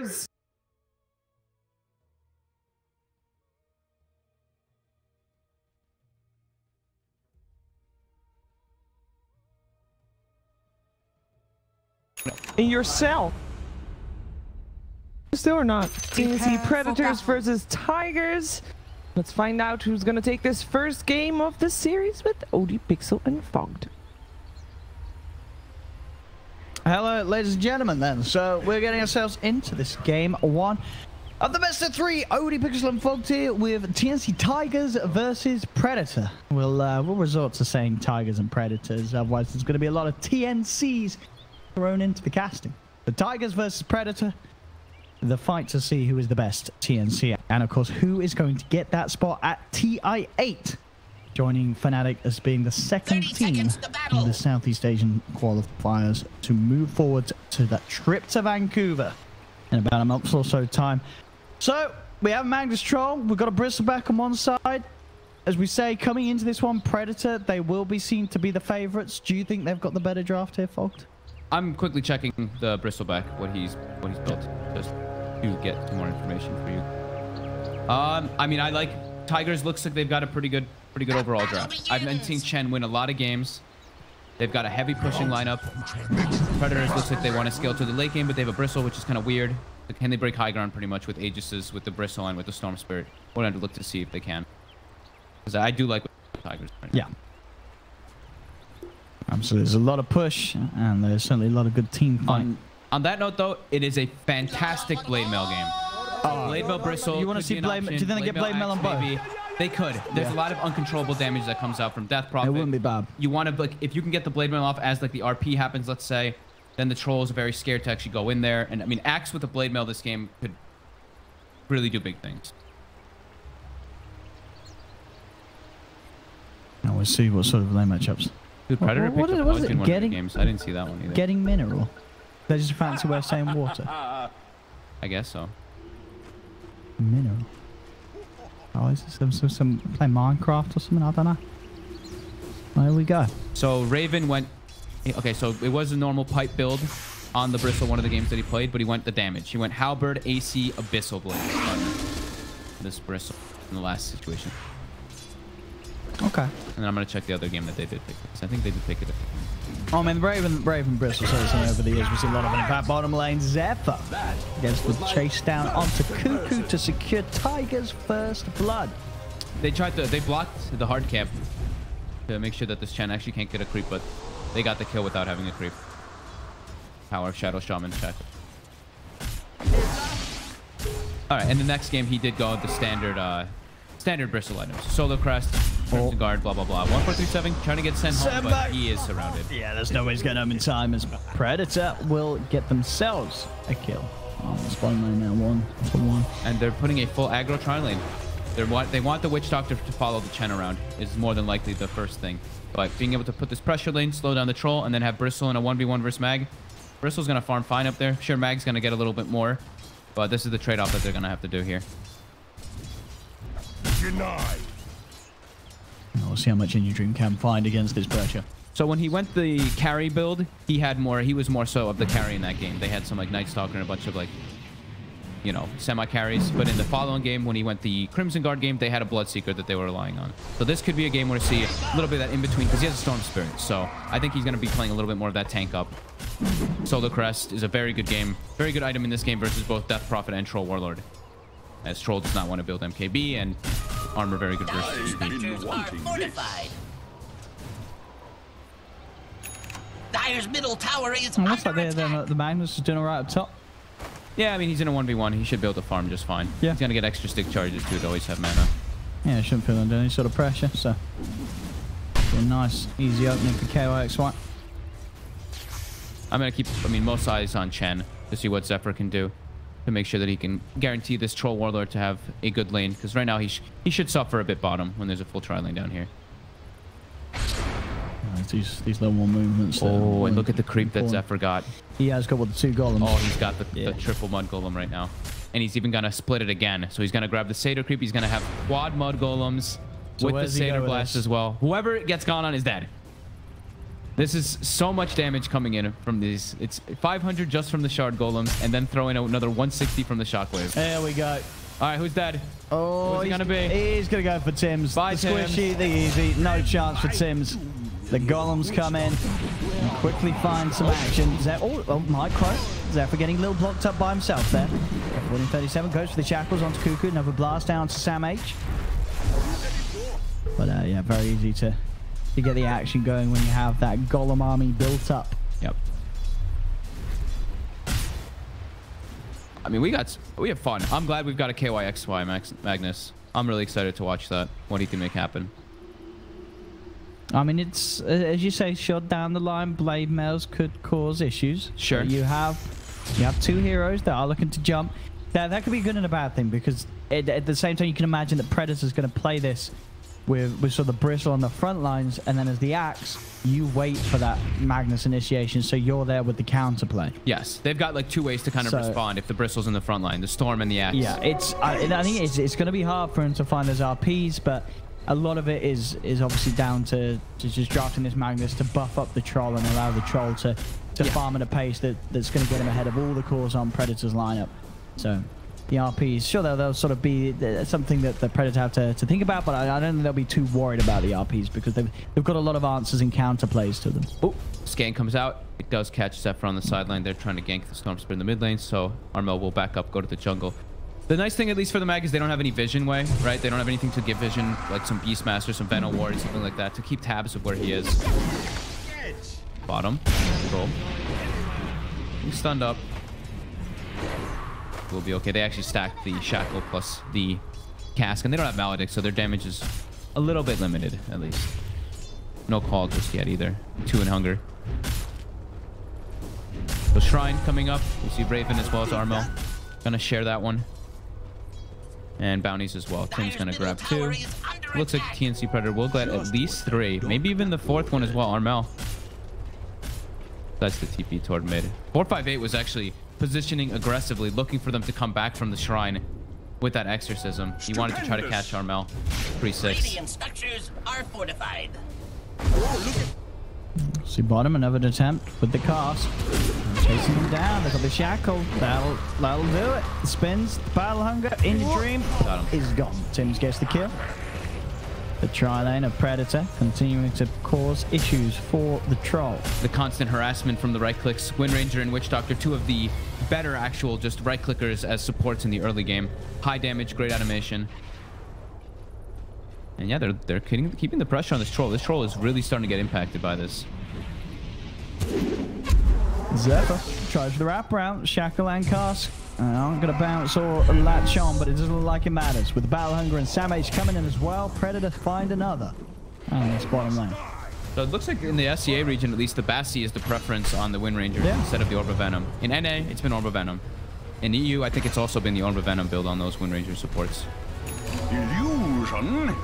Tigers! In your cell. Still or not? TNC Predators versus Tigers. Let's find out who's gonna take this first game of the series with OD Pixel and Fogged. Hello, ladies and gentlemen, then. So we're getting ourselves into this game one of the best of three. OD Pixel and Fogged here with TNC Tigers versus Predator. We'll resort to saying Tigers and Predators, otherwise there's going to be a lot of TNCs thrown into the casting. The Tigers versus Predator, the fight to see who is the best TNC, and of course who is going to get that spot at TI8, joining Fnatic as being the second team in the Southeast Asian qualifiers to move forward to that trip to Vancouver in about a month or so time. So we have Magnus Troll, we've got a Bristleback on one side. As we say, coming into this one, Predator, they will be seen to be the favorites. Do you think they've got the better draft here, Fogged? I'm quickly checking the Bristleback, what he's built, just to get some more information for you. I mean, I like Tigers. Looks like they've got a pretty good overall draft. I've been seeing Chen win a lot of games. They've got a heavy pushing lineup. Predators looks like they want to scale to the late game, but they have a Bristle, which is kind of weird. Can they break high ground pretty much with Aegis's, with the Bristle, and with the Storm Spirit? We'll have to look to see if they can, because I do like Tigers. Yeah. Absolutely. There's a lot of push, and there's certainly a lot of good team fight. On that note, though, it is a fantastic Blade Mail game. Blade Mail Bristle. You want to see Blade? Do you think they get Blade Mail on both? Maybe. They could. There's a lot of uncontrollable damage that comes out from Death Prophet. It wouldn't be bad. You want to, like, if you can get the Blade Mail off as like the RP happens, let's say, then the Troll is very scared to actually go in there. And I mean, Axe with the Blade Mail this game could really do big things. Now we'll see what sort of lane matchups. Dude, Predator what picked up was it? in one of the games. I didn't see that one either. Getting mineral. That's just a fancy way of saying water. I guess so. Mineral. Oh, is this some play Minecraft or something? I don't know. There we go. So Raven went. Okay, so it was a normal pipe build on the Bristle, one of the games that he played, but he went the damage. He went Halberd, AC, Abyssal Blade on this Bristle in the last situation. Okay. And I'm gonna check the other game that they did pick. Because I think they did pick it. Oh man, Raven Bristle says something over the years. We see a lot of it in that bottom lane. Zephyr gets the chase down onto Cuckoo to secure Tiger's first blood. They blocked the hard camp to make sure that this Chen actually can't get a creep, but they got the kill without having a creep. Power of Shadow Shaman check. All right, and the next game he did go with the standard Bristle items. Solo Crest, Crimson Guard, blah, blah, blah. 1437, trying to get sent home, but he is surrounded. Yeah, there's no way he's getting home in time, as Predator will get themselves a kill. Oh, spawn lane now, 1-for-1. And they're putting a full aggro tri-lane. They want the Witch Doctor to follow the Chen around is more than likely the first thing. But being able to put this pressure lane, slow down the Troll, and then have Bristle in a 1v1 versus Mag. Bristle's going to farm fine up there. Sure, Mag's going to get a little bit more, but this is the trade-off that they're going to have to do here. Denied. We'll see how much Inyu Dream can find against this pressure. So when he went the carry build, he was more so of the carry in that game. They had some like Night Stalker and a bunch of like, you know, semi-carries. But in the following game, when he went the Crimson Guard game, they had a Bloodseeker that they were relying on. So this could be a game where we see a little bit of that in between, because he has a Storm Spirit. So I think he's going to be playing a little bit more of that tank up. Solar Crest is a very good game, very good item in this game versus both Death Prophet and Troll Warlord, as Troll does not want to build MKB, and armor very good versus EP. Dire's middle tower is looks like the Magnus is doing all right up top. Yeah, I mean, he's in a 1v1. He should be able to farm just fine. Yeah. He's going to get extra stick charges, too, to always have mana. Yeah, shouldn't feel under any sort of pressure, so... a nice, easy opening for KYXY. I'm going to keep, most eyes on Chen to see what Zephyr can do to make sure that he can guarantee this Troll Warlord to have a good lane, because right now he should suffer a bit bottom when there's a full tri-lane down here. These level 1 movements. Oh, and look at the creep that Zephyr got. He has got the 2 golems. Oh, he's got the triple mud golem right now. And he's even going to split it again. So he's going to grab the Satyr creep. He's going to have quad mud golems with the Satyr blast as well. Whoever gets gone on is dead. This is so much damage coming in from these. It's 500 just from the shard golems, and then throwing out another 160 from the shockwave. There we go. All right, who's dead? Oh, who's he gonna be? He's gonna go for Tim's. Bye, the squishy, the easy. No chance for Tim's. The golems come in and quickly find some action. Oh, micro. Zephyr getting a little blocked up by himself there. 1437 goes for the shackles onto Cuckoo. Another blast down to Sam H. But yeah, very easy to get the action going when you have that golem army built up. Yep. I mean, we have fun. I'm glad we've got a KYXY Magnus. I'm really excited to watch that, what he can make happen. I mean, it's, as you say, shot down the line, blade mails could cause issues. Sure. You have 2 heroes that are looking to jump. That could be a good and a bad thing, because at the same time, you can imagine that Predator's going to play this with sort of the bristle on the front lines, and then as the axe, you wait for that Magnus initiation, so you're there with the counterplay. Yes, they've got like 2 ways to kind of respond if the bristle's in the front line, the storm and the axe. Yeah, I think it's going to be hard for him to find those RPs, but a lot of it is obviously down to just drafting this Magnus to buff up the troll and allow the troll to farm at a pace that's going to get him ahead of all the cores on Predator's lineup. So the RPs, sure, they'll sort of be something that the Predator have to think about, but I don't think they'll be too worried about the RPs, because they've got a lot of answers and counterplays to them. Oh, scan comes out. It does catch Zephyr on the sideline. They're trying to gank the Storm Spirit in the mid lane, so Armel will back up, go to the jungle. The nice thing, at least for the mag, is they don't have any vision way, right? They don't have anything to give vision, like some Beastmaster, some Venom Ward, something like that, to keep tabs of where he is. Bottom. Roll. He's stunned up. We'll be okay. They actually stacked the Shackle plus the Cask, and they don't have Maledict, so their damage is a little bit limited, at least. No call just yet, either. 2 in Hunger. The Shrine coming up. We see Raven as well as Armel. Gonna share that one. And bounties as well. Tim's gonna grab 2. Looks like TNC Predator will get at least 3. Maybe even the 4th one as well, Armel. That's the TP toward mid. 458 was actually positioning aggressively, looking for them to come back from the Shrine with that exorcism. He wanted to try to catch Armel. 3-6. Radiant structures are fortified. See bottom, another attempt with the cast. Chasing him down. They've got the shackle. That'll do it. Spins. Battle Hunger in your dream is gone. Tim's gets the kill. The tri-lane of Predator continuing to cause issues for the troll. The constant harassment from the right clicks. Wind Ranger and Witch Doctor, 2 of the better actual just right clickers as supports in the early game. High damage, great animation. And yeah, they're keeping the pressure on this troll. This troll is really starting to get impacted by this. Zephyr tries the wraparound. Shackle and Cask aren't going to bounce or latch on, but it doesn't look like it matters. With the Battle Hunger and Sam H coming in as well, Predator find another. And that's bottom lane. So it looks like in the SCA region, at least, the Bassi is the preference on the Wind Ranger instead of the Orb of Venom. In NA, it's been Orb of Venom. In EU, I think it's also been the Orb of Venom build on those Wind Ranger supports. Illusion.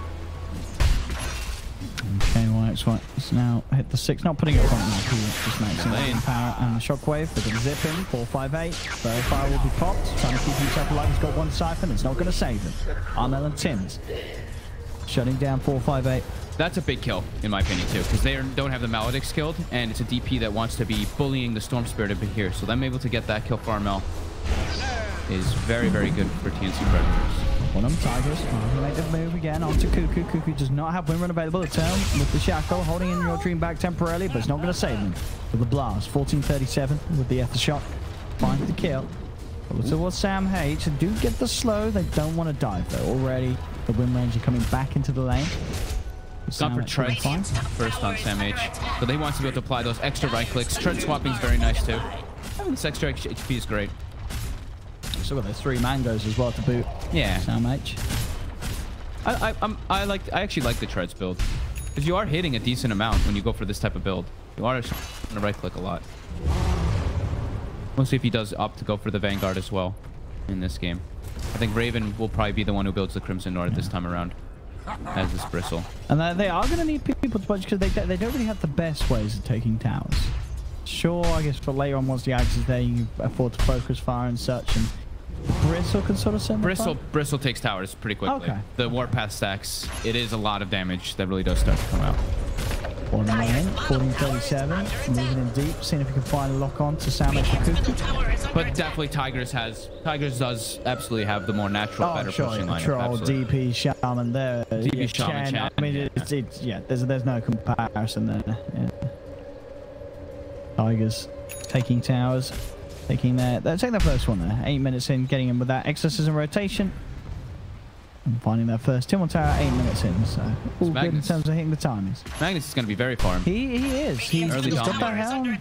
Okay, YXY is now hit the 6. Not putting it on now. Just maxing power and the shockwave. They're going to zip in. 458. Verifier will be popped. Trying to keep himself alive. He's got 1 siphon. It's not going to save him. Armel and Tim's shutting down 458. That's a big kill, in my opinion, too, because they don't have the Maledict skilled, and it's a DP that wants to be bullying the Storm Spirit up in here. So them able to get that kill for Armel is very, very good for TNC Predators. One of them, Tigers. Make the move again onto Cuckoo. Cuckoo does not have Windrun available at turn with the Shackle, holding in your dream back temporarily, but it's not going to save him. With the blast, 1437 with the aftershock. Finds the kill. But towards Sam H. They do get the slow. They don't want to dive, though. Already, the Wind Ranger coming back into the lane. Gone for tread first on Sam H. So they want to be able to apply those extra right clicks. Tread swapping is very nice, too. Having this extra HP is great. So got those 3 mangoes as well to boot. Yeah. Sam H. I actually like the treads build, because you are hitting a decent amount when you go for this type of build. You are going to right click a lot. We'll see if he does opt to go for the Vanguard as well in this game. I think Raven will probably be the one who builds the Crimson Nord this time around as this bristle. And they are going to need people to punch, because they don't really have the best ways of taking towers. Sure, I guess for later on, once the axe is there, you afford to focus fire and such, and Bristle can sort of send Bristle takes towers pretty quickly. Okay. The Warpath stacks, it is a lot of damage that really does start to come out. On the lane, 1437, moving in deep, seeing if we can find a lock on to Sam Kuku. But definitely Tigers does absolutely have the more natural, better pushing lineup. Troll, DP, Shaman there. DP, Shaman, Chen. I mean, there's no comparison there. Yeah. Tigers taking towers, taking their first one there. 8 minutes in, getting in with that exorcism rotation. And finding their first Tier 1 tower 8 minutes in, so all good in terms of hitting the timings. Magnus is going to be very farm. He is. He's got that helm.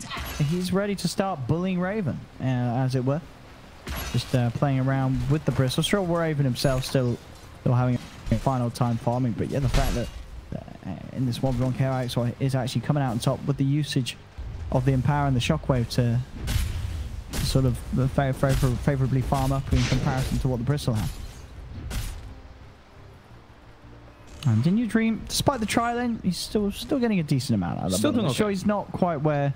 He's ready to start bullying Raven, as it were. Just playing around with the bristle. Sure, Raven himself still having a final time farming, but yeah, the fact that in this 1v1 KO is actually coming out on top with the usage of the Empower and the Shockwave to sort of favorably farm up in comparison to what the bristle had. And in your dream, despite the tri-lane, he's still getting a decent amount out of it. I'm sure he's not quite where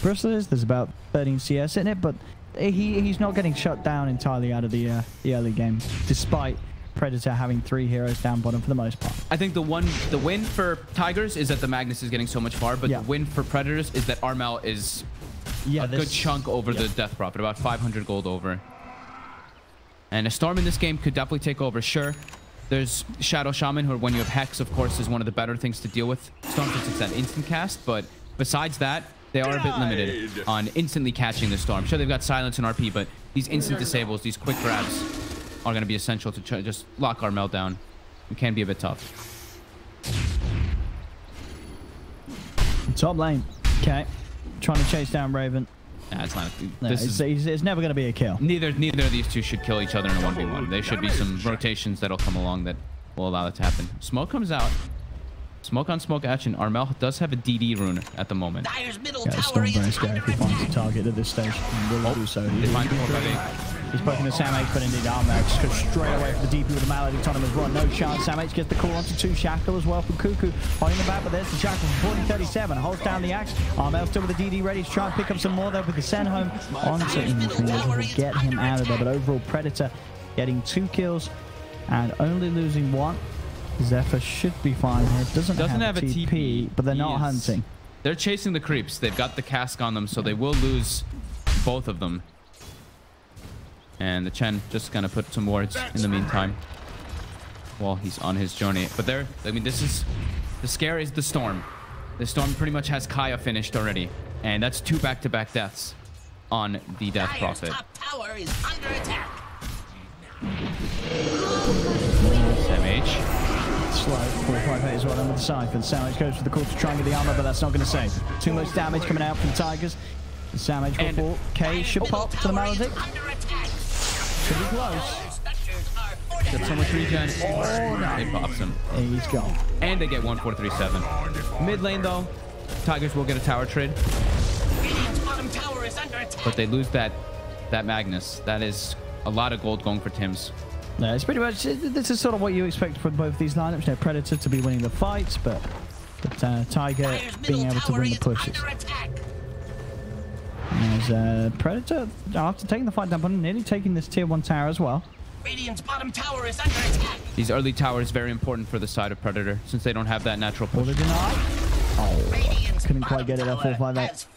Bristle is. There's about 13 CS in it, but he's not getting shut down entirely out of the early game, despite Predator having 3 heroes down bottom for the most part. I think the win for Tigers is that the Magnus is getting so much far, but the win for Predators is that Armel is a good chunk over the Death Prophet, about 500 gold over. And a Storm in this game could definitely take over, sure. There's Shadow Shaman, who when you have Hex, of course, is one of the better things to deal with. Storm, since it's that instant cast, but besides that, they are a bit limited on instantly catching the Storm. Sure, they've got Silence and RP, but these instant disables, these quick grabs, are going to be essential to try, just lock Armel down. It can be a bit tough. Top lane. Okay. Trying to chase down Raven. Nah, it's not. It's never going to be a kill. Neither of these two should kill each other in a 1v1. There should be some rotations that'll come along that will allow that to happen. Smoke comes out. Smoke on smoke action. Armel does have a DD rune at the moment. Yeah, Storm very scared if he finds a target at this stage. And will do so. They find 458. He's poking the Sam H, but indeed Armel just goes straight away for the DP with the Malady Autonomous Run. No chance. Sam H gets the call onto 2 Shackle as well from Cuckoo. Holding the back, but there's the Shackle from 4037. Holds down the axe. Armel still with the DD ready to try and pick up some more there with the send home onto Inventory. Will get him out of there, but overall Predator getting 2 kills and only losing 1. Zephyr should be fine here. Doesn't have a TP, but they're not hunting. They're chasing the creeps. They've got the cask on them, so they will lose both of them. And the Chen just gonna put some wards in the meantime while he's on his journey. But I mean, this is the scare is the Storm. The Storm pretty much has Kaya finished already, and that's 2 back-to-back deaths on the Death Prophet. Tower is under attack. SMH. Slow, 458 as well, and with the Siphon. Sam goes for the call to try and get the armor, but that's not going to save. Too much damage coming out from Tigers. The Sam will fall. K should pop to the Maledict. Should be close. Got so much regen. Oh, no. It pops him. He's gone. And they get 1437. Mid lane, though, Tigers will get a tower trade. But they lose that Magnus. That is a lot of gold going for Tims. No, it's pretty much, this is sort of what you expect from both these lineups. You know, Predator to be winning the fights, but Tiger being able to win the pushes. As Predator, after taking the fight down, but nearly taking this tier 1 tower as well. Radiant's bottom tower is under attack. These early towers very important for the side of Predator, since they don't have that natural push. Or the deny. Oh, couldn't quite get it at 458.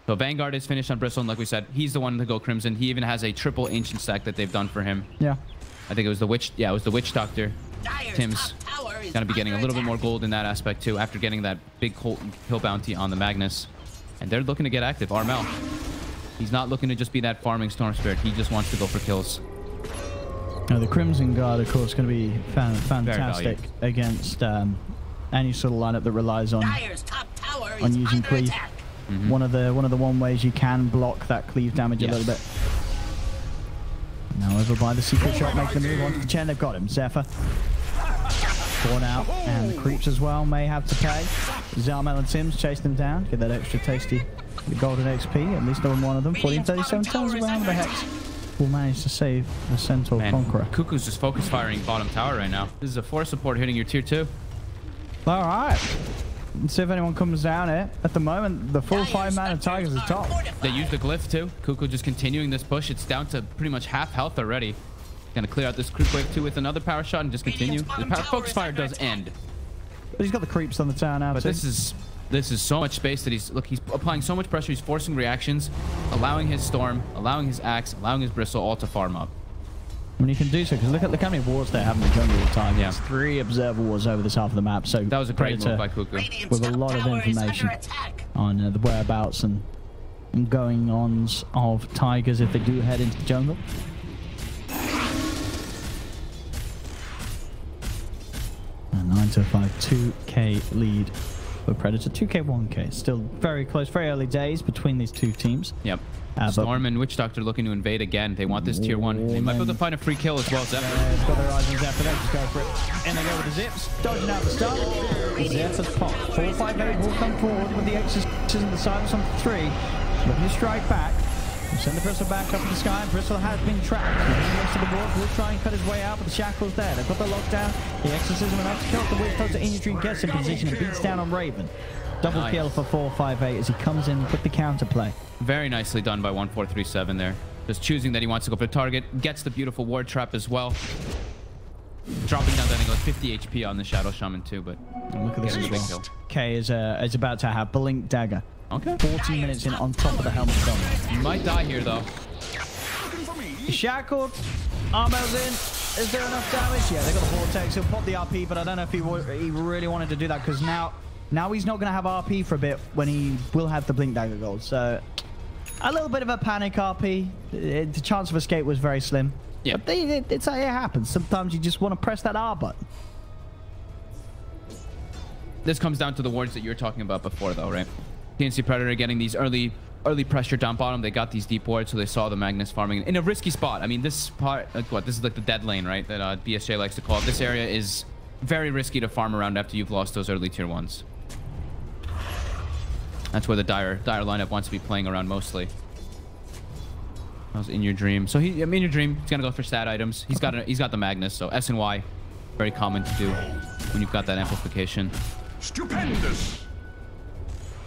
So Vanguard is finished on Bristle, and like we said, he's the one to go Crimson. He even has a triple Ancient stack that they've done for him. Yeah. I think it was the Witch. Yeah, it was the Witch Doctor. Tim's gonna be getting a little bit more gold in that aspect too, after getting that big kill bounty on the Magnus. And they're looking to get active. Armel, he's not looking to just be that farming Storm Spirit. He just wants to go for kills. Now the Crimson Guard, of course, going to be fantastic against any sort of lineup that relies on using cleave. One of the one ways you can block that cleave damage a little bit. Now over by the secret shot, making the move onto the Chen. They've got him. Zephyr born out, and the creeps as well may have to pay. Zarmel and Sims chase them down, get that extra tasty golden XP. At least on one of them. 1437 turns around the Hex. Will manage to save the Centaur Conqueror. Cuckoo's just focus firing bottom tower right now. This is a 4 support hitting your tier 2. All right. Let's see if anyone comes down here. At the moment, the full 5-man of Tigers is top. They use the glyph too. Cuckoo just continuing this push. It's down to pretty much half health already. Gonna clear out this creep wave too with another power shot and just continue. The focus fire does end. But he's got the creeps on the tower now, But too. this is so much space that he's applying so much pressure. He's forcing reactions, allowing his storm, allowing his axe, allowing his bristle all to farm up. I mean, he can do so, because look at how many wards they have in the jungle all the time. Yeah. It's 3 observer wards over this half of the map. So That was a great Predator move by Cuckoo. with a lot of information on the whereabouts and going-ons of Tigers if they do head into the jungle. And 9-5, 2k lead for Predator. 2k, 1k. Still very close, very early days between these two teams. Yep. Storm and Witch Doctor looking to invade again. They want this tier 1. They might be able to find a free kill as well. Zephyr. They've got their eyes on Zephyr. They just go for it. And they go with the zips. Dodging out the stun. Zephyr's pop. 4-5-8 will come forward with the exorcism, the silence on 3. Looking to strike back. Send the Bristle back up in the sky. Bristle has been trapped. Next to the board, will try and cut his way out, but the shackle's there. They've got the lockdown. The exorcism enough to kill the Witch Doctor in your dream, gets in position and beats down on Raven. Double kill for 4-5-8 as he comes in with the counterplay. Very nicely done by 1437 there. Just choosing that he wants to go for the target. Gets the beautiful ward trap as well. Dropping down, then he goes 50 HP on the Shadow Shaman too, but look at this as well. K is about to have Blink Dagger. Okay. 14 minutes in on top of the helmet stone. You might die here though. Shackled. Armo's in. Is there enough damage? Yeah, they got the Vortex. He'll pop the RP, but I don't know if he really wanted to do that, because now he's not going to have RP for a bit when he will have the Blink Dagger gold. So a little bit of a panic RP. The chance of escape was very slim. Yeah. But it happens. Sometimes you just want to press that R button. This comes down to the wards that you were talking about before though, right? TNC Predator getting these early pressure down bottom. They got these deep wards, so they saw the Magnus farming in a risky spot. I mean, this part, this is like the dead lane, right? That BSJ likes to call it. This area is very risky to farm around after you've lost those early tier 1s. That's where the dire lineup wants to be playing around mostly. That was in your dream. So in your dream, he's gonna go for stat items. He's got the Magnus, so S and Y, very common to do when you've got that amplification. Stupendous.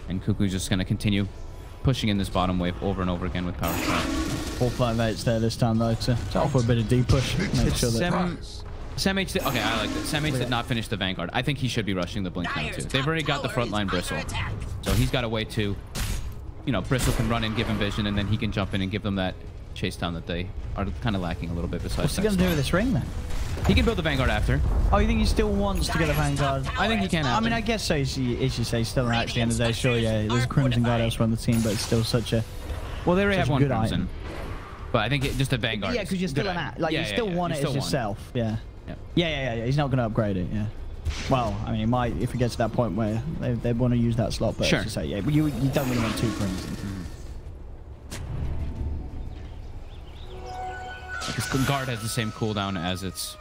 And Cuckoo's just gonna continue pushing in this bottom wave over and over again with power shot. 4-5-8's there this time though to offer a bit of deep push. Make sure that SamH okay, I like that. SamH did not finish the Vanguard. I think he should be rushing the Blink now too. They've already got the frontline Bristle. So he's got a way to, Bristle can run in, give him vision, and then he can jump in and give them that chase down that they are kind of lacking a little bit besides. What's he going to do with this ring then? He can build the Vanguard after. Oh, you think he still wants to get a Vanguard? I think he can after. I mean, I guess so. As you say, still at the end of the day, sure, yeah, there's a Crimson Guard elsewhere on the team, but it's still such a well, they already have one good Crimson. item. But I think just a Vanguard. Yeah, because you're still you still want it as yourself. Yeah. Yeah. He's not going to upgrade it. Yeah. Well, I mean, he might if it gets to that point where they want to use that slot. But sure. As you say, yeah, you don't really want 2 Crimsons. Because Guard has the same cooldown as its.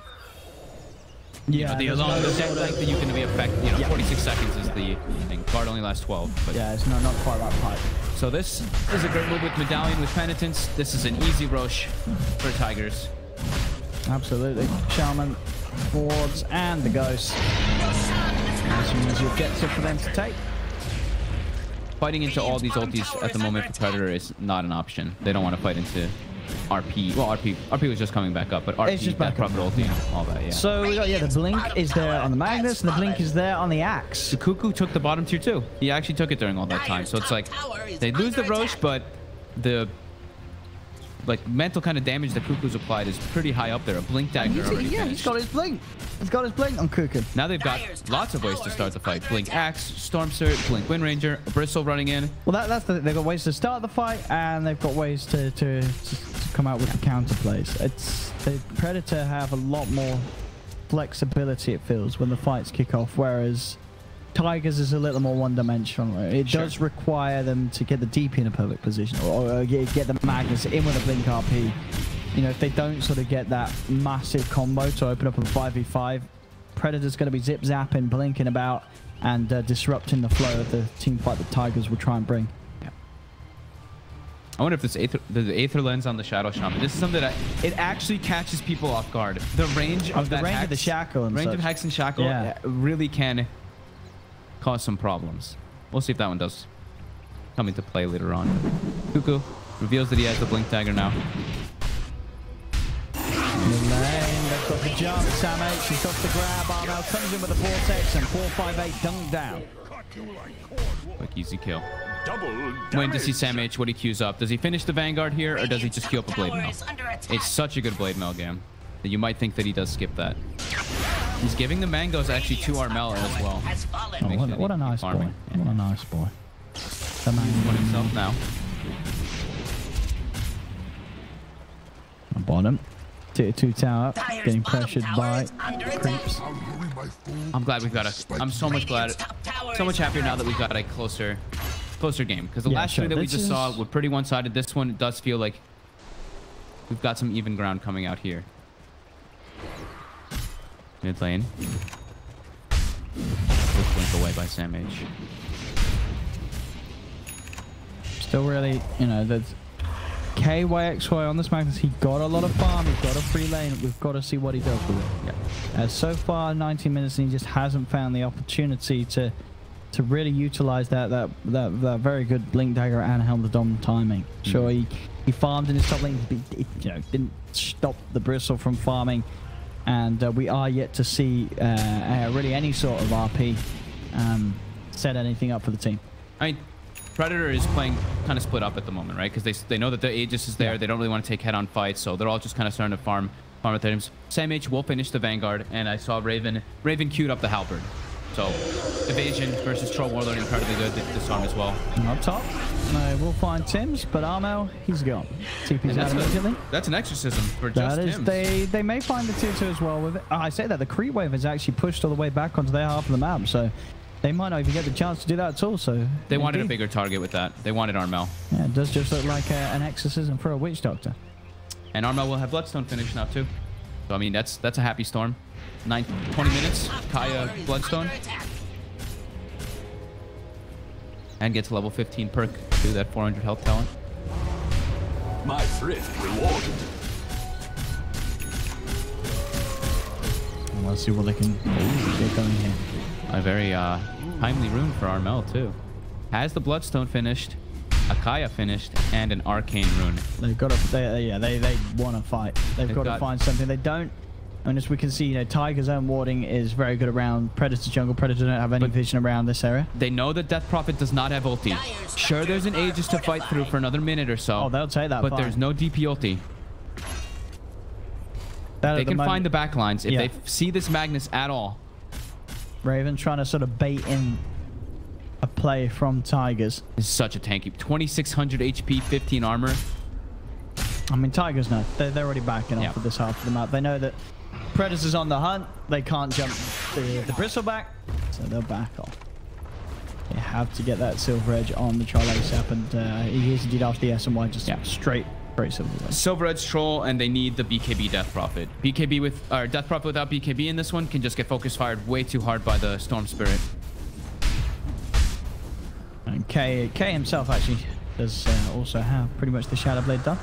Yeah. The death length that you can be affected. 46 seconds is the thing. Guard only lasts 12. But yeah, it's not quite that high. So this is a great move with Medallion with Penitence. This is an easy rush for Tigers. Absolutely. Shaman, Wards, and the Ghost. As soon as you get it for them to take. Fighting into all these ultis at the moment for Predator is not an option. They don't want to fight into RP. Well, RP was just coming back up, but RP, it's just that proper ulti, all that, yeah. So we got, the Blink is there on the Magnus, and the Blink is there on the Axe. The Cuckoo took the bottom tier too. He actually took it during all that time. So it's like, they lose the Roche, but the mental kind of damage that Cuckoo's applied is pretty high up there. A Blink Dagger already finished. He's got his Blink. He's got his Blink on Cuckoo. Now they've got lots of ways to start the fight. Blink Axe, Storm Surge, Blink Wind Ranger, a Bristle running in. Well, they've got ways to start the fight, and they've got ways to come out with the counter plays. The Predator have a lot more flexibility, it feels, when the fights kick off, whereas Tigers is a little more one-dimensional. It does require them to get the DP in a perfect position, or get the Magnus in with a Blink RP. If they don't sort of get that massive combo to open up a 5v5, Predator's going to be zip-zapping, blinking about, and disrupting the flow of the team fight that Tigers will try and bring. Yeah. I wonder if the Aether Lens on the Shadow Shaman. This is something that it actually catches people off guard. The range of the range of the shackle and range of Hex and Shackle really can cause some problems. We'll see if that one does come into play later on. Cuckoo reveals that he has the Blink Dagger now. They've got the jump. Sam H has got the grab. Armel comes in with the vortex and 458 dunked down. Quick, easy kill. Double When does he damage. Sam H? What he queues up? Does he finish the Vanguard here, or does he just queue up a Blade Mail? It's such a good Blade Mail game that you might think that he does skip that. He's giving the mangoes actually to Armel as well. Oh, what a nice boy. Farming. What a nice boy. The man Put himself now. bottom. Tier 2 tower getting pressured by creeps. I'm glad we've got a. I'm so much glad, so much happier now that we've got a closer game. Because the last three that we just saw were pretty one-sided. This one does feel like we've got some even ground coming out here. Mid lane. Quick blink away by Sam H. Still really, you know, there's KYXY on this Magnus. He got a lot of farm. He's got a free lane. We've got to see what he does with it. Yeah. So far, 19 minutes, and he just hasn't found the opportunity to really utilize that very good Blink Dagger and Helm the Dom timing. Sure, he farmed in his top lane, but you know, didn't stop the Bristle from farming, and we are yet to see really any sort of RP set anything up for the team. I mean, Predator is playing kind of split up at the moment, right? Because they know that the Aegis is there. Yeah. They don't really want to take head-on fights, so they're all just kind of starting to farm with items. Sam H will finish the Vanguard, and I saw Raven queued up the Halberd. So evasion versus Troll Warlord incredibly good this arm as well. And up top, we'll find Tim's, but Armel, he's gone. TP's out immediately. That's an exorcism for just Tim's. They may find the 2-2 as well with it. I say that the creep wave has actually pushed all the way back onto their half of the map, so they might not even get the chance to do that at all. So they wanted a bigger target with that. They wanted Armel. Yeah, it does just look like an exorcism for a witch doctor. And Armel will have Bloodstone finish now too. So I mean that's a happy storm. 20 minutes. Kaya Bloodstone. And gets level 15 perk to that 400 health talent. My thrift rewarded. And let's see what they can get going here. A very timely rune for Armel too. Has the Bloodstone finished, a Kaya finished, and an Arcane rune. They've got to, they want to fight. They've got to find something. They don't. And as we can see, you know, Tiger's own warding is very good around Predator jungle. Predator don't have any vision around this area. They know that Death Prophet does not have ulti. Sure, there's an Aegis to fight through for another minute or so. Oh, they'll take that. But there's no DP ulti. They can find the backlines if they see this Magnus at all. Raven trying to sort of bait in a play from Tigers. This is such a tanky. 2600 HP, 15 armor. I mean, Tigers know. They're already backing off of this half of the map. They know that Predator's on the hunt. They can't jump the Bristle back, so they'll back off. They have to get that Silver Edge on the Troll ASAP, and he is indeed after the SMY, just straight Silver Edge. Silver Edge Troll, and they need the BKB Death Prophet. BKB with, or Death Prophet without BKB in this one can just get focus fired way too hard by the Storm Spirit. And K himself actually does also have pretty much the Shadow Blade done.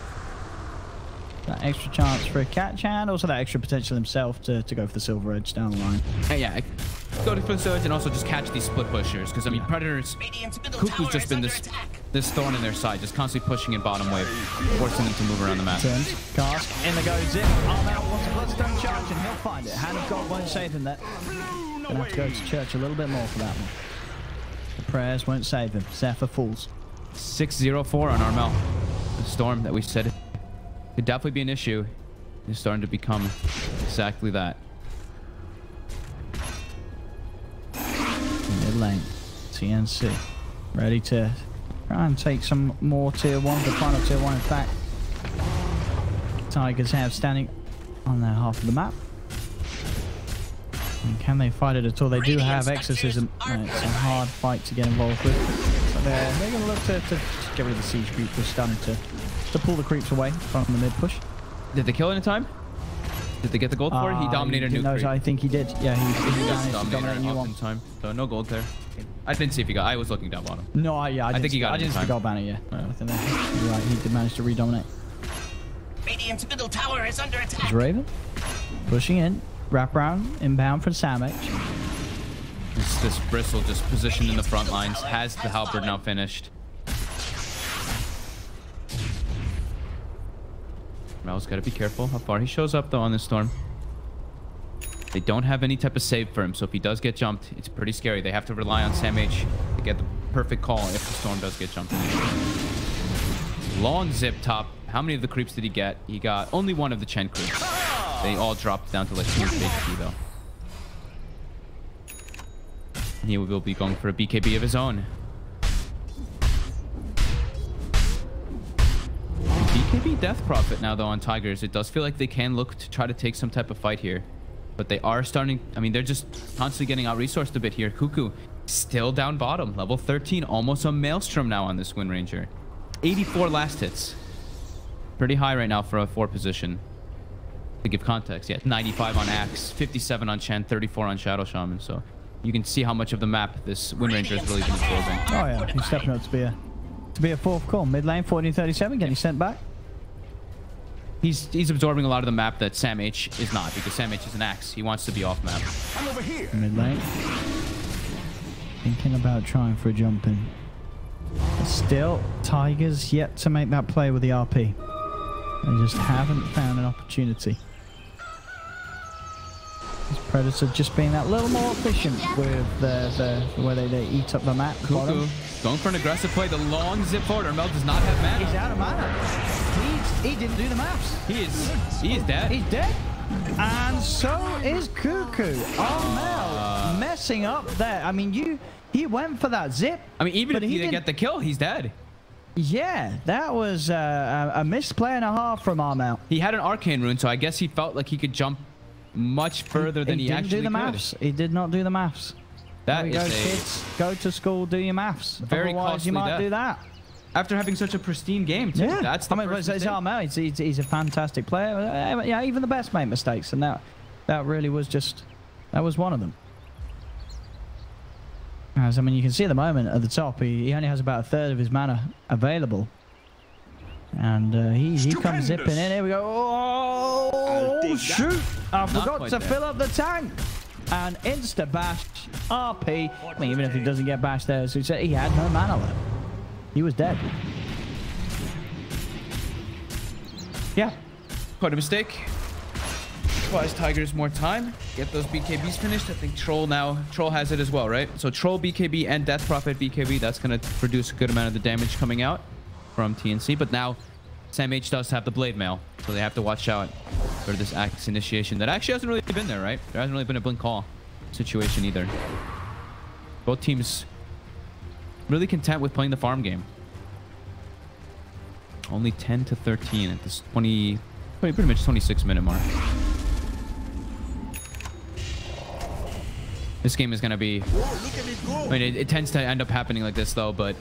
That extra chance for a catch, and also that extra potential himself to go for the Silver Edge down the line. Yeah, go for the Silver Edge and also just catch these split pushers, because I mean Predators, Cuckoo's just been this thorn in their side, just constantly pushing in bottom wave, forcing them to move around the map. Turns, cast, in the goes in. Armel wants a Bloodstone charge, and he'll find it. Hand of God won't save him there. Gonna have to go to church a little bit more for that one. The prayers won't save him. Zephyr falls. 604 on Armel. The storm that we said could definitely be an issue is starting to become exactly that. Mid lane, TNC, ready to try and take some more tier 1, the final tier 1 in fact. Tigers have standing on their half of the map. And can they fight it at all? They do have Exorcism, and it's a hard fight to get involved with. So they're going to look to get rid of the siege creep. We're starting to pull the creeps away from the mid push. Did they kill it in time? Did they get the gold for it? He dominated a new creep. I think he did. Yeah, he dominated a new one. In time. So no gold there. I didn't see if he got. I was looking down bottom. No, I think he got. I didn't see the gold banner. Yeah, I think you're right. He did manage to redominate. Radiant's middle tower is under attack. There's Raven pushing in. Wrap around, inbound for Sam H. This Bristle just positioned in the front lines. Has the Halberd now finished. Mel's got to be careful how far he shows up though on this storm. They don't have any type of save for him, so if he does get jumped, it's pretty scary. They have to rely on Sam H to get the perfect call if the storm does get jumped. Long zip top. How many of the creeps did he get? He got only one of the Chen creeps. They all dropped down to like 2 HP though. He will be going for a BKB of his own. BKB Death Prophet now though on Tigers. It does feel like they can look to try to take some type of fight here. But they are starting... I mean, they're just constantly getting out-resourced a bit here. Cuckoo still down bottom. Level 13. Almost a Maelstrom now on this Wind Ranger. 84 last hits. Pretty high right now for a 4 position. To give context, yeah. 95 on Axe. 57 on Chen. 34 on Shadow Shaman. So you can see how much of the map this Wind Ranger has really been absorbing. Oh, yeah. He's stepping up to be a 4th call. Mid lane, 1437. Getting sent back. He's absorbing a lot of the map that Sam H is not, because Sam H is an Axe. He wants to be off map. I'm over here. Mid lane. Thinking about trying for a jump in. But still, Tigers yet to make that play with the RP. They just haven't found an opportunity. This Predator just being that little more efficient with the way they eat up the map. Cuckoo going for an aggressive play. The long zip forward. Armel does not have mana. He's out of mana. He didn't do the maps. He is dead. He's dead. And so is Cuckoo. Oh, no. Messing up there. I mean, he went for that zip. I mean, even if he didn't get the kill, he's dead. Yeah, that was a missed play and a half from Armel. He had an arcane rune, so I guess he felt like he could jump much further than he actually didn't do the maths. He did not do the maths. That is kids, go to school, do your maths. Very Otherwise, costly you might death. do that. After having such a pristine game, too. Yeah, That's the first it's Armel. He's a fantastic player. Yeah, even the best make mistakes, and that really was that was one of them. As I mean, you can see at the moment at the top, he only has about 1/3 of his mana available, and he comes zipping in. Here we go. Oh shoot! I forgot to fill up the tank. And insta bash RP. I mean, even if he doesn't get bashed there, so he had no mana left. He was dead. Yeah. Quite a mistake. Buys Tigers more time. Get those BKBs finished. I think Troll has it as well, right? So Troll BKB and Death Prophet BKB, that's going to produce a good amount of the damage coming out from TNC. But now Sam H does have the Blade Mail, so they have to watch out for this Axe initiation that actually hasn't really been there, right? There hasn't really been a blink call situation either. Both teams really content with playing the farm game. Only 10 to 13 at this pretty much 26-minute mark. This game is going to be... I mean, it tends to end up happening like this, though, but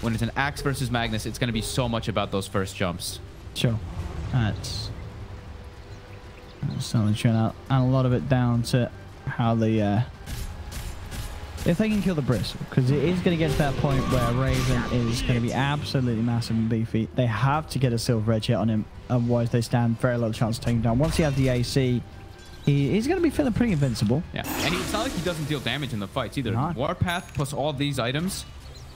when it's an Axe versus Magnus, it's going to be so much about those first jumps. Sure. That's certainly true. And a lot of it down to how if they can kill the Bristle, because it is going to get to that point where Raven is going to be absolutely massive and beefy. They have to get a silver edge hit on him, otherwise they stand very low chance of taking him down. Once he has the AC, he's going to be feeling pretty invincible. Yeah, and it's not like he doesn't deal damage in the fights either. No. Warpath plus all these items,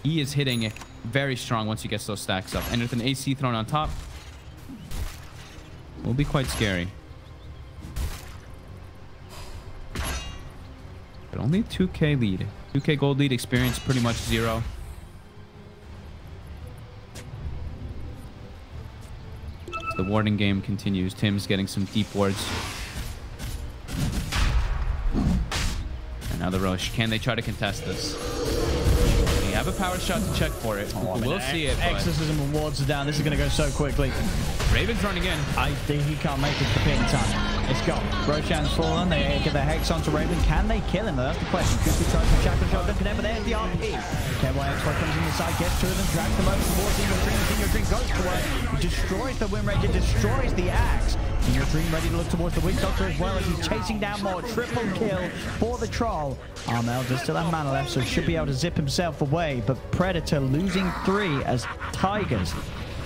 he is hitting very strong once he gets those stacks up. And with an AC thrown on top, will be quite scary. But only 2k lead. 2k gold lead, experience pretty much 0. The warding game continues. Tim's getting some deep wards. And now the Roche. Can they try to contest this? They have a power shot to check for it. We'll see it. Exorcism and wards are down. This is going to go so quickly. Raven's running in. I think he can't make it to pit in time. It's gone. Roshan's fallen. They get the Hex onto Raven. Can they kill him? That's the question. Cuckoo tries to shackle shot. Don't connect, but there's the RP. KYXY comes in the side, gets two of them, drags them over towards In Your Dream. In Your Dream goes to work. He destroys the Wind Ranger, destroys the Axe. In Your Dream ready to look towards the Witch Doctor as well as he's chasing down more. Triple kill for the Troll. Armel does still have mana left, so should be able to zip himself away. But Predator losing 3 as Tigers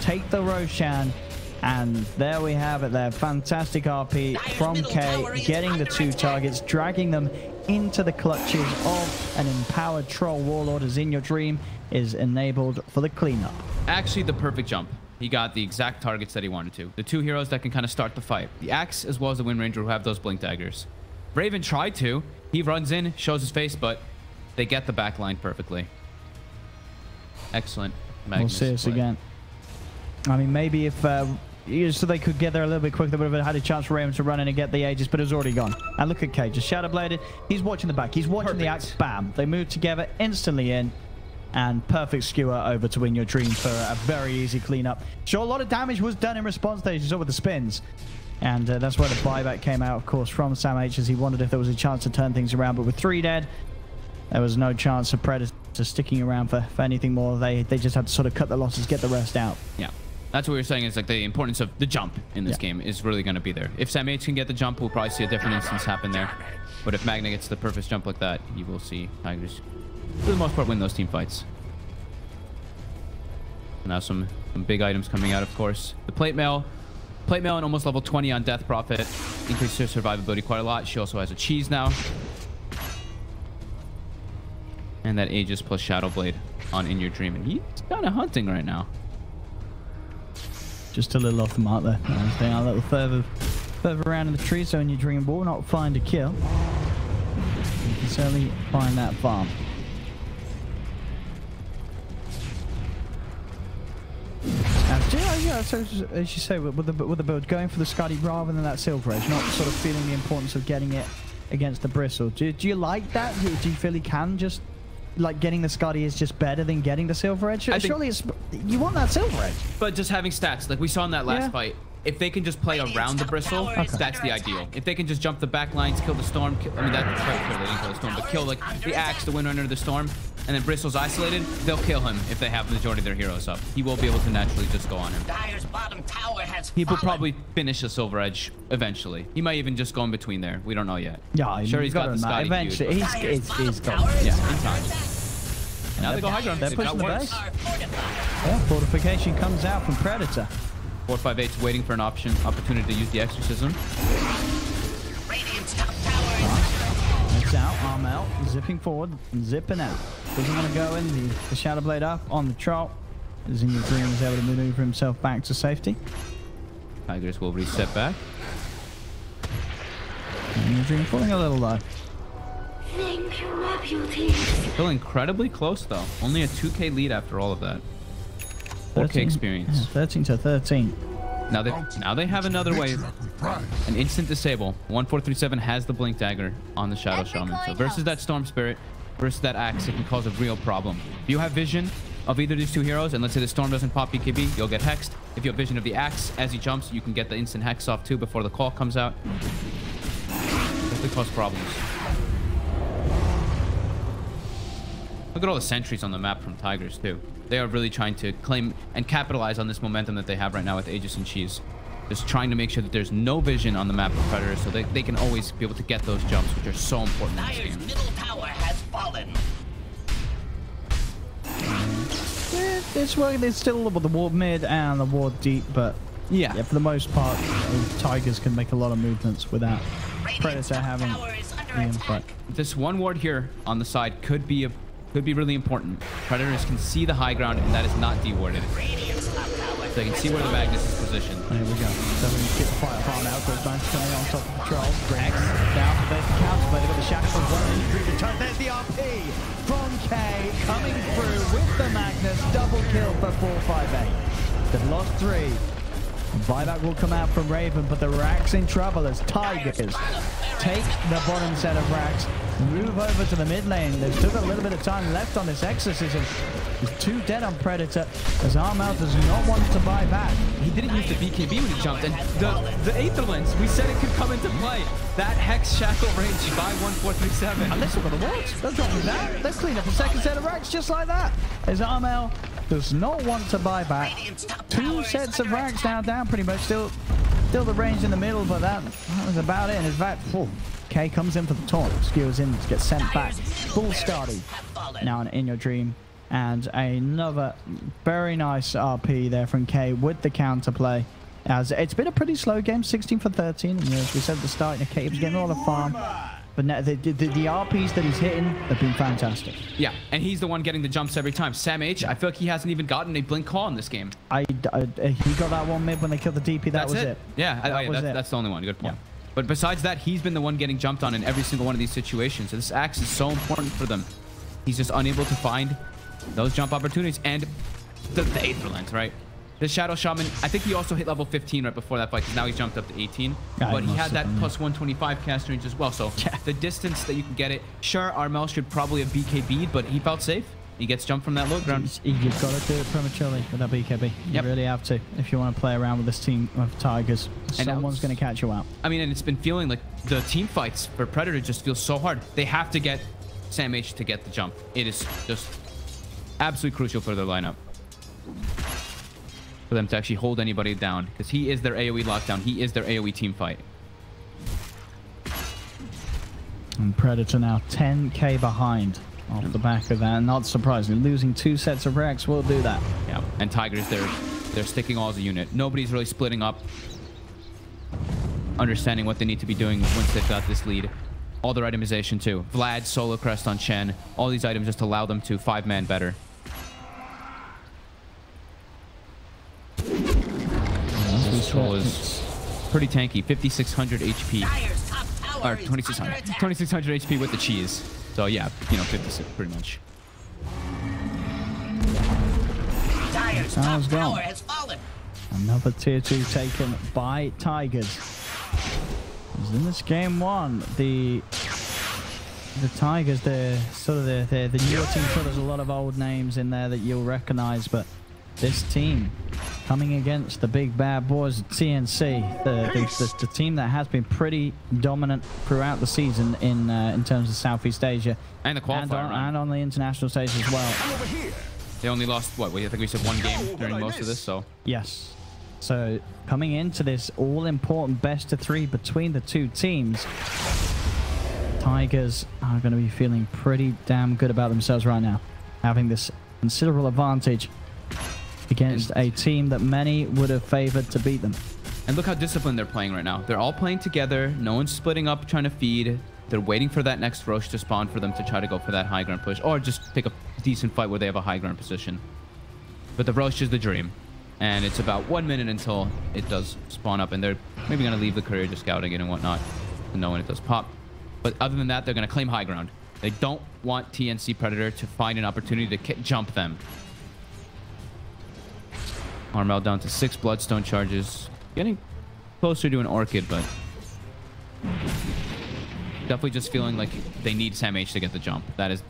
take the Roshan. And there we have it there. Fantastic RP from K, getting the 2 targets, dragging them into the clutches of an empowered Troll Warlord as In Your Dream is enabled for the cleanup. Actually, the perfect jump. He got the exact targets that he wanted to. The 2 heroes that can kind of start the fight. The Axe as well as the Wind Ranger who have those blink daggers. Raven tried to. He runs in, shows his face, but they get the back line perfectly. Excellent. We'll see this again. I mean, maybe if so they could get there a little bit quicker, they would have had a chance for Raven to run in and get the Aegis, but it's already gone. And look at K, just shadow bladed. He's watching the back. He's watching the axe. Bam. They move together, instantly in, and perfect skewer over to win your dream for a very easy cleanup. Sure, a lot of damage was done in response there, you saw with the spins. And that's where the buyback came out, of course, from Sam H, as he wondered if there was a chance to turn things around. But with 3 dead, there was no chance of Predator sticking around for anything more. They just had to sort of cut the losses, get the rest out. Yeah. That's what we were saying, is like the importance of the jump in this game is really going to be there. If Sam H can get the jump, we'll probably see a different instance happen there. But if Magna gets the perfect jump like that, you will see Tigers, for the most part, win those team fights. Now some big items coming out, of course. The plate mail in almost level 20 on Death Prophet. Increases her survivability quite a lot. She also has a cheese now. And that Aegis plus Shadow Blade on In Your Dream. And he's kind of hunting right now. Just a little off the mark there. Staying a little further around in the tree, so In Your Dream will not find a kill. You can certainly find that farm. Yeah, so as you say, with the build, going for the Scotty rather than that Silver Edge, not sort of feeling the importance of getting it against the Bristle. Do you like that? Do you feel he can just, like, getting the Scotty is just better than getting the Silver Edge? Surely it's, you want that Silver Edge. But just having stats, like we saw in that last fight, if they can just play around the Bristle, that's the ideal. If they can just jump the back lines, kill the Storm, I mean, that's right, they didn't kill the Storm, but kill, like, the Axe, the Windrunner, the Storm, and then Bristle's isolated, they'll kill him if they have the majority of their heroes up. He will be able to naturally just go on him. He will probably finish the Silver Edge eventually. He might even just go in between there. We don't know yet. Yeah, sure, he's got the Scotty. Eventually, he's gone. Yeah, in time. And now they go high ground. They're pushing the base. Yeah, fortification comes out from Predator. 458's waiting for an opportunity to use the Exorcism. It's out, arm out, zipping forward, and zipping out. Doesn't want to go in. The Shadow Blade up on the trot. As In Your Dream is able to maneuver himself back to safety. Tigers will reset back. In Your Dream falling a little low. Thank you, my beauty. Still incredibly close, though. Only a 2k lead after all of that. 4k experience. Yeah, 13 to 13. Now they have another wave. An instant disable. 1437 has the Blink Dagger on the Shadow Shaman. So versus that Storm Spirit, versus that Axe, it can cause a real problem. If you have vision of either of these two heroes, and let's say the Storm doesn't pop BKB, you'll get hexed. If you have vision of the Axe as he jumps, you can get the instant hex off too before the call comes out. That could cause problems. Look at all the sentries on the map from Tigers too. They are really trying to claim and capitalize on this momentum that they have right now with Aegis and Cheese. Just trying to make sure that there's no vision on the map of Predators, so they can always be able to get those jumps, which are so important in this game. Middle tower has fallen. It's working. It's still with the ward mid and the ward deep, but yeah, for the most part, Tigers can make a lot of movements without Predator having the input. This one ward here on the side could be really important. Predators can see the high ground, and that is not dewarded. So they can see where the Magnus is positioned. There we go. So we can get the fire farm out. Those knights coming on top of the troll. Rex down. There's the counter play. They've got the shadow of one in the turn. There's the RP from K coming through with the Magnus. Double kill for 458. They've lost 3. Buyback will come out from Raven, but the Rax in trouble as Tigers take the bottom set of Rax, move over to the mid lane. They've still got a little bit of time left on this Exorcism. He's 2 dead on Predator, as Armouth does not want to buy back. He didn't use the BKB when he jumped, and the Aether Lens, we said it could come into play. That Hex Shackle range by 1437. And let's look at the wards. They'll drop that. Let's clean up a second set of Rax just like that. As Armel does not want to buy back. 2 sets of Rax now down pretty much. Still the range in the middle, but that was about it. And in fact, K comes in for the taunt. Skewers in, gets sent back. Full Scotty. Now In Your Dream. And another very nice RP there from K with the counterplay. As it's been a pretty slow game, 16 for 13. And as we said at the start, K was getting a lot of farm. But now the RPs that he's hitting have been fantastic. Yeah, and he's the one getting the jumps every time. Sam H, I feel like he hasn't even gotten a blink call in this game. He got that one mid when they killed the DP. That was it. Yeah, that's the only one. Good point. Yeah. But besides that, he's been the one getting jumped on in every single one of these situations. So this axe is so important for them. He's just unable to find those jump opportunities. And the Aetherlands, right? The Shadow Shaman, I think he also hit level 15 right before that fight, because now he's jumped up to 18. Yeah, but he had that plus 125 cast range as well. So the distance that you can get it. Sure, Armel should probably have BKB'd, but he felt safe. He gets jumped from that low ground. You've got to do it prematurely with that BKB. You really have to if you want to play around with this team of Tigers. Someone's going to catch you out. I mean, and it's been feeling like the team fights for Predator just feel so hard. They have to get Sam H to get the jump. It is just absolutely crucial for their lineup. For them to actually hold anybody down, because he is their AoE lockdown. He is their AoE team fight. And Predator now 10k behind off the back of that. And not surprisingly, losing 2 sets of Rex will do that. Yeah, and Tigers, they're sticking all as a unit. Nobody's really splitting up, understanding what they need to be doing once they've got this lead. All their itemization too. Vlad, Solo Crest on Chen. All these items just allow them to 5-man better. This troll is pretty tanky. 5,600 HP. Or 2,600. 2,600 HP with the cheese. So yeah, you know, 56 pretty much. Dyer's top tower has fallen. Another tier 2 taken by Tigers. As in this game 1, the Tigers, they're sort of the newer team. So there's a lot of old names in there that you'll recognize, but this team coming against the big bad boys of TNC, the team that has been pretty dominant throughout the season in terms of Southeast Asia and the qualifier and on the international stage as well. They only lost what? I think we said 1 game during most of this. So yes. So coming into this all-important best of 3 between the two teams, Tigers are going to be feeling pretty damn good about themselves right now, having this considerable advantage against a team that many would have favored to beat them. And look how disciplined they're playing right now. They're all playing together. No one's splitting up trying to feed. They're waiting for that next Roche to spawn for them to try to go for that high ground push, or just pick a decent fight where they have a high ground position. But the Roche is the dream. And it's about 1 minute until it does spawn up, and they're maybe going to leave the courier just scouting it and whatnot to know when it does pop. But other than that, they're going to claim high ground. They don't want TNC Predator to find an opportunity to jump them. Armel down to 6 Bloodstone charges. Getting closer to an Orchid, but definitely just feeling like they need Sam H to get the jump. That is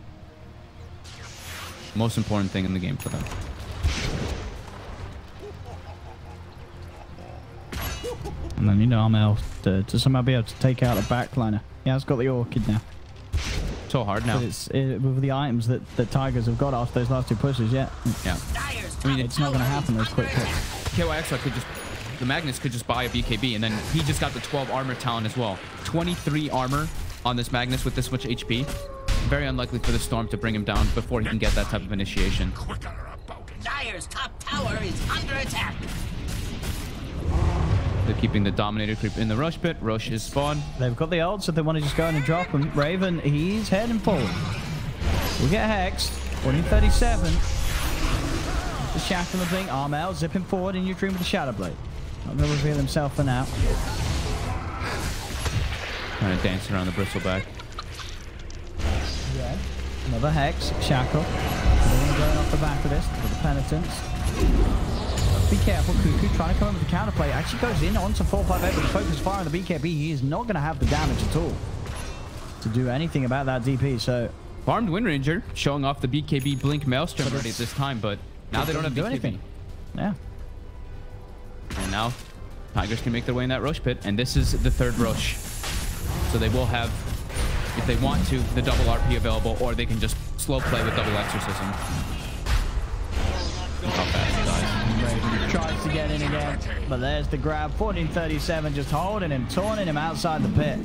the most important thing in the game for them. And then you know Armel to somehow be able to take out a backliner. He has got the Orchid now. So hard now. But it's with the items that the Tigers have got after those last 2 pushes, yeah. I mean, it's not going to happen those quick hits. KYX could just, the Magnus could just buy a BKB, and then he just got the 12 armor talent as well. 23 armor on this Magnus with this much HP. Very unlikely for the Storm to bring him down before he can get that type of initiation. Dyer's top tower is under attack. They're keeping the Dominator creep in the Rush pit. Rush is spawned. They've got the ult, so they want to just go in and drop him. Raven, he's heading forward. We get hexed. 1437. The shackle of Blink. Armel zipping forward in your dream with the Shadow Blade. Not going to reveal himself for now. Kind of dancing around the bristleback. Yeah. Another hex. Shackle. Going off the back of this with the penitence. Be careful, Cuckoo trying to come in with the counterplay. Actually goes in onto 458 with the focus fire on the BKB. He is not going to have the damage at all to do anything about that DP. So farmed Wind Ranger showing off the BKB Blink Maelstrom already at this time, but now they don't have BKB. Anything. Yeah. And now Tigers can make their way in that Roche pit, and this is the 3rd Roche. So they will have, if they want to, the double RP available, or they can just slow play with double Exorcism. Look how fast he dies. Raven tries to get in again, but there's the grab. 1437 just holding him, taunting him outside the pit.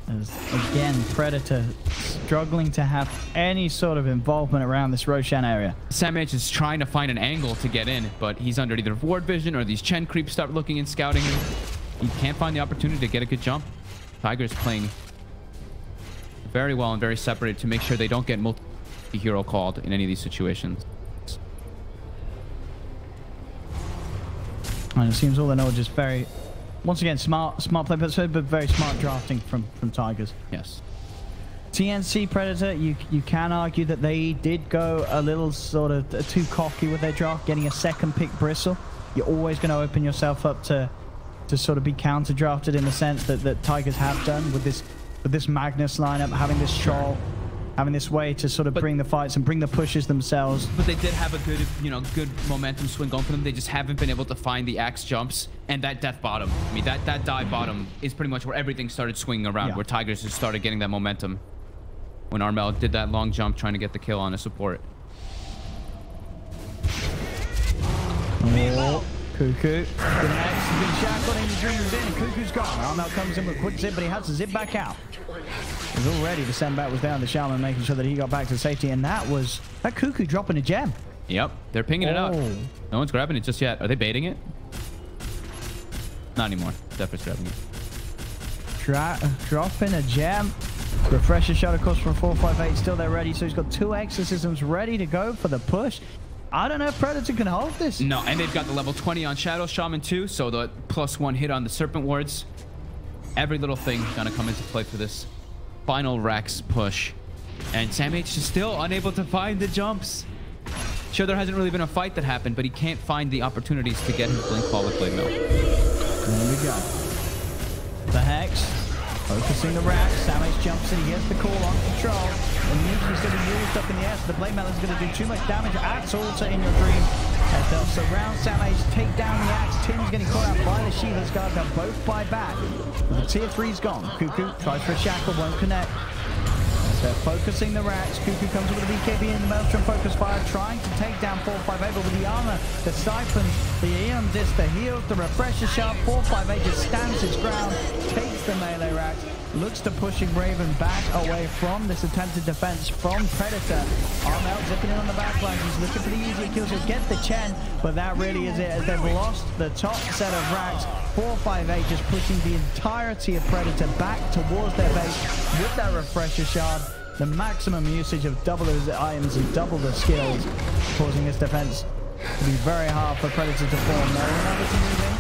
As again, Predator struggling to have any sort of involvement around this Roshan area. Sam H is trying to find an angle to get in, but he's under either ward vision or these Chen creeps start looking and scouting him. He can't find the opportunity to get a good jump. Tigers playing very well and very separated to make sure they don't get multi-hero called in any of these situations. And it seems all in all just very once again, smart play, but very smart drafting from Tigers. Yes. TNC Predator, you can argue that they did go a little sort of too cocky with their draft, getting a second pick Bristle. You're always going to open yourself up to sort of be counter drafted in the sense that Tigers have done with this Magnus lineup, having this Troll, having this way to sort of bring the fights and bring the pushes themselves. But they did have a good, good momentum swing going for them. They just haven't been able to find the axe jumps and that death bottom. I mean, that dive bottom is pretty much where everything started swinging around, where Tigers just started getting that momentum. When Armel did that long jump trying to get the kill on a support. Oh, Cuckoo. The next big shackle in the dream is in. Cuckoo's gone. Armel comes in with a quick zip, but he has to zip back out. He's all ready to send back was down to Shaman, making sure that he got back to safety, and that Cuckoo dropping a gem. Yep, they're pinging it out. No one's grabbing it just yet. Are they baiting it? Not anymore. Zephyr's grabbing it. Dropping a gem. Refresher shot, of course, from 458. Still there ready, so he's got 2 exorcisms ready to go for the push. I don't know if Predator can hold this. No, and they've got the level 20 on Shadow Shaman too, so the +1 hit on the Serpent Wards. Every little thing gonna come into play for this final Rax push. And Sam H is still unable to find the jumps. Sure, there hasn't really been a fight that happened, but he can't find the opportunities to get his Blink Fall with Blade Mill. There we go. The Hex. Focusing the Rax. Sam H jumps in. He gets the call on control. Immediately still being used up in the air, so the Blade Mill is going to do too much damage at Altar in your dream. As they'll surround Sam H, take down the axe. Tim's getting caught out by the Shiva's guard. They'll both buy back. The tier 3's gone. Cuckoo tries for a shackle, won't connect. They're focusing the Rax. Cuckoo comes with a BKB in the Maelstrom focus fire, trying to take down 458, but with the armor, the siphons, the Eon Disc, the heals, the refresher shot, 458 just stands its ground, takes the melee Rax, looks to pushing Raven back away from this attempted defense from Predator. Armel zipping in on the backline. He's looking for the easier kills. He'll get the Chen, but that really is it, as they've lost the top set of Rax. 458 just pushing the entirety of Predator back towards their base with that refresher shard. The maximum usage of double those items and double the skills, causing this defense to be very hard for Predator to form. Now remember to move in.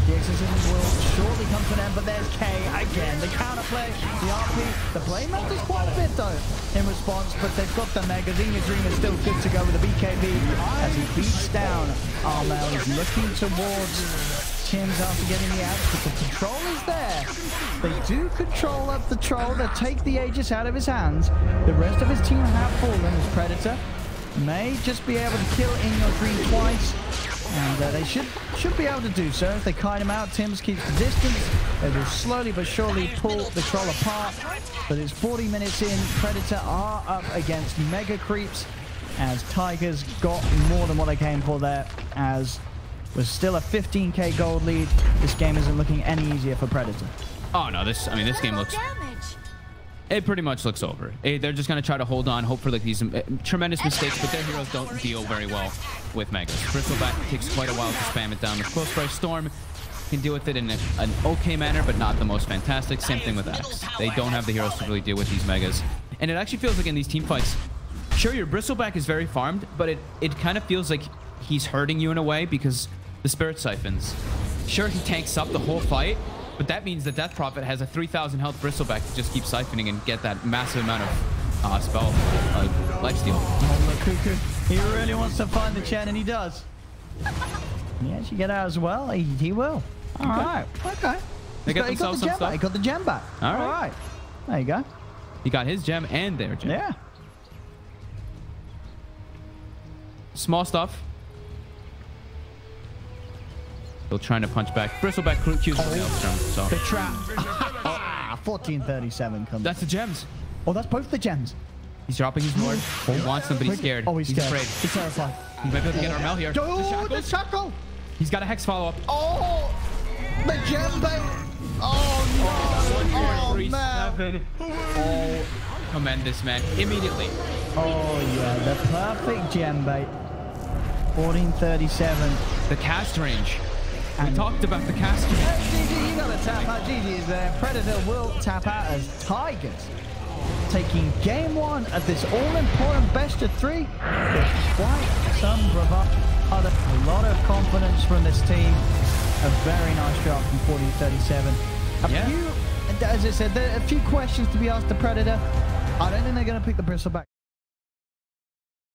The exorcism will shortly come to an end, but there's K again. The counterplay, the RP, the play melts quite a bit though in response, but they've got the Mega. Xenia Dream is still good to go with the BKB as he beats down Armel. He's looking towards Tim's after getting the axe, but the control is there. They do control up the troll. They take the Aegis out of his hands. The rest of his team have fallen as Predator may just be able to kill in your dream twice, and they should be able to do so if they kite him out. Tim's keeps the distance. They will slowly but surely pull the troll apart, but it's 40 minutes in. Predator are up against mega creeps as Tigers got more than what they came for there, as was still a 15k gold lead. This game isn't looking any easier for Predator. Oh no, this game looks, it pretty much looks over. They're just going to try to hold on, hope for like these tremendous mistakes, but their heroes don't deal very well with Megas. Bristleback takes quite a while to spam it down. The Close Price Storm can deal with it in an okay manner, but not the most fantastic. Same thing with Axe. They don't have the heroes to really deal with these Megas. And it actually feels like in these team fights, sure, your Bristleback is very farmed, but it kind of feels like he's hurting you in a way because the Spirit Siphons. Sure, he tanks up the whole fight, but that means the Death Prophet has a 3,000 health Bristleback to just keep siphoning and get that massive amount of spell lifesteal. Oh, look, Cuckoo. He really wants to find the Chen, and he does. Can he actually get out as well? He will. All right. Okay. They got themselves some stuff. He got the gem back. All right. There you go. He got his gem and their gem. Yeah. Small stuff. Still trying to punch back. Bristleback Q's the Maelstrom, so. The trap. 1437 comes. That's the gems. Oh, that's both the gems. He's dropping his ward. He wants them, but he's scared. Oh, he's scared. Afraid. He's terrified. He might be able to get Armel here. Oh, the shackle. He's got a Hex follow-up. Oh, the gem bait. Oh, no. Oh, man. Oh, tremendous, man. Immediately. Oh, yeah. The perfect gem bait. 1437. The cast range. We talked about the cast range. GG, you got to tap out. GG is there. Predator will tap out as Tigers taking game 1 of this all-important best of 3 with quite some bravado. A lot of confidence from this team. a very nice job from 40-37. As I said, there are a few questions to be asked the Predator. I don't think they're going to pick the Bristleback.